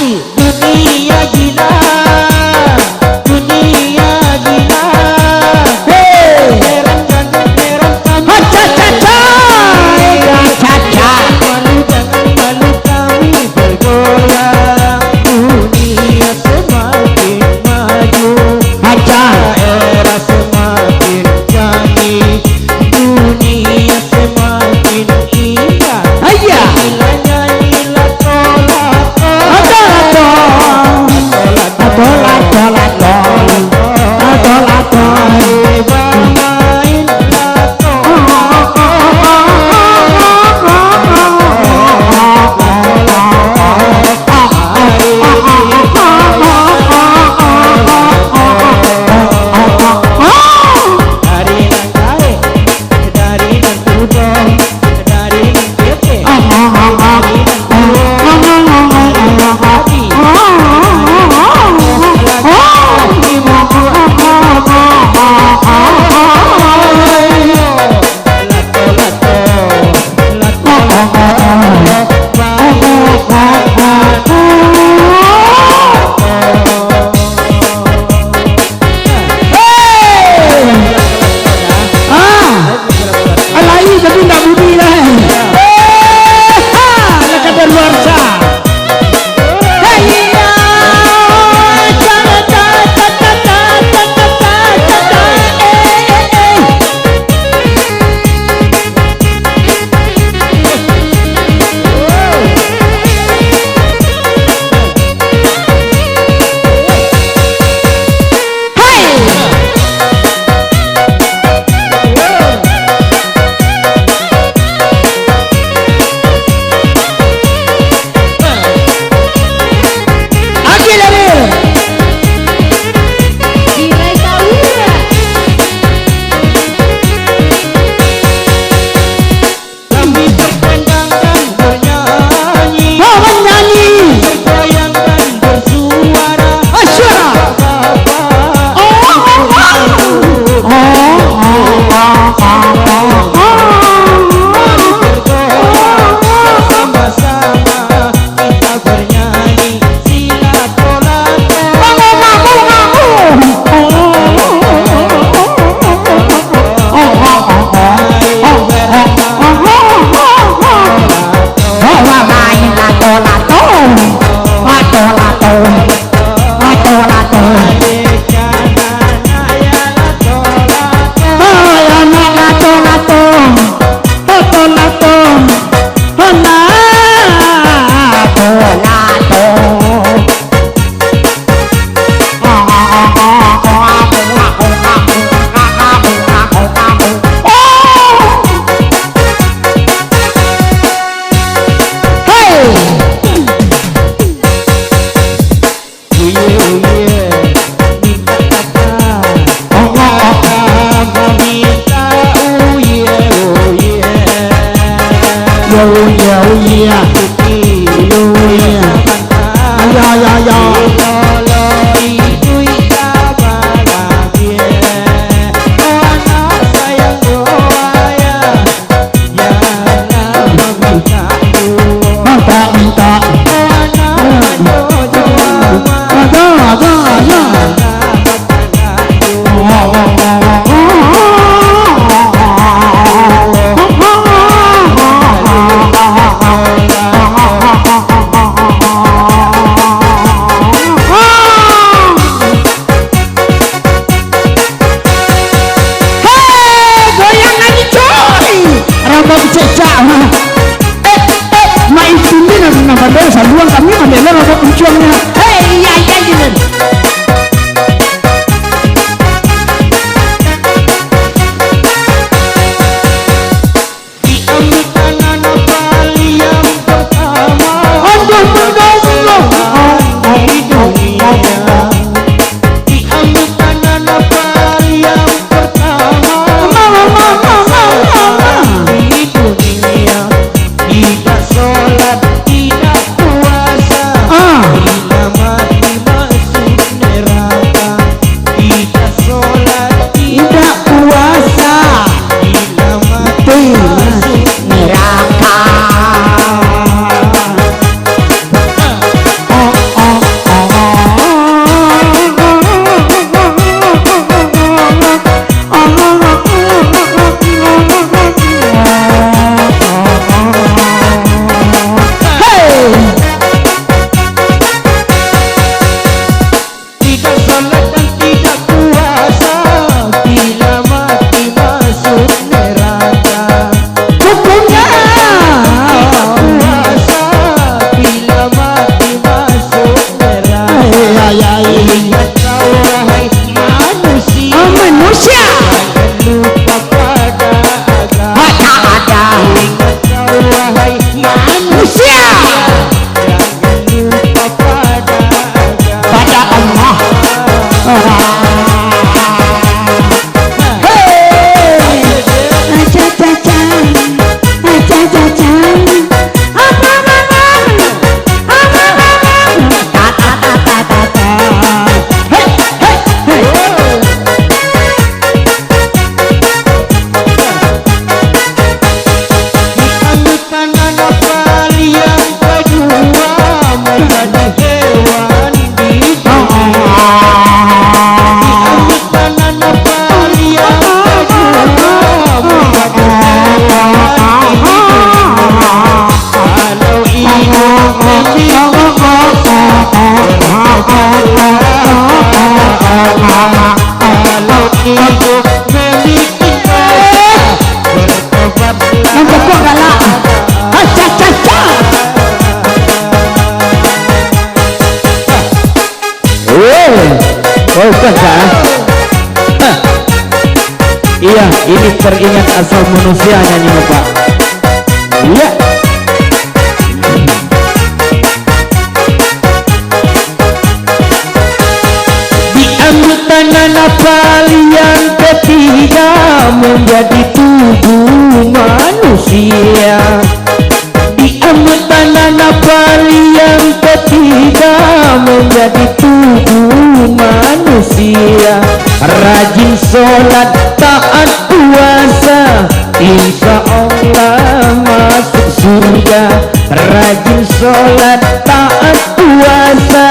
Kasih dunia gila, dunia gila. Hey, haca-caca, haca-caca. Malu jangan malu kami bergoyang. Dunia semakin maju, haca. Era semakin canggih, dunia semakin indah. Ayah. Saluan kami mandela rokok uncungnya. Hei, iya iya. Tidak puasa, bukan kah? Hah. Iya, ini teringat asal manusia nyanyi Pak. Iya. Diambil tanah nafal yang ketiga menjadi tubuh manusia. Diambil tanah nafal yang ketiga menjadi tubuh manusia. Rajin sholat taat puasa, insya Allah masuk surga. Rajin sholat taat puasa,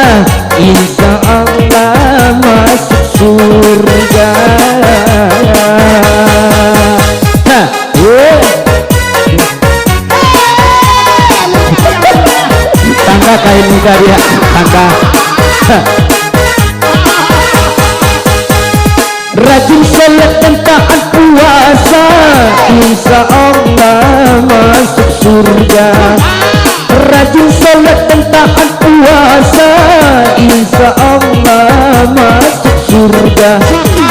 insya Allah masuk surga. Nah, tangga kain muka dia, tangga. Rajin sholat dan taat puasa, insya Allah masuk surga. Rajin sholat dan taat puasa, insya Allah masuk surga.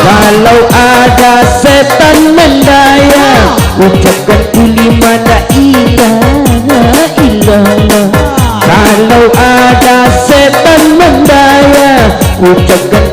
Kalau ada setan mendaya, ucapkan kalimat la ilaha illallah. Kalau ada setan mendaya, ucapkan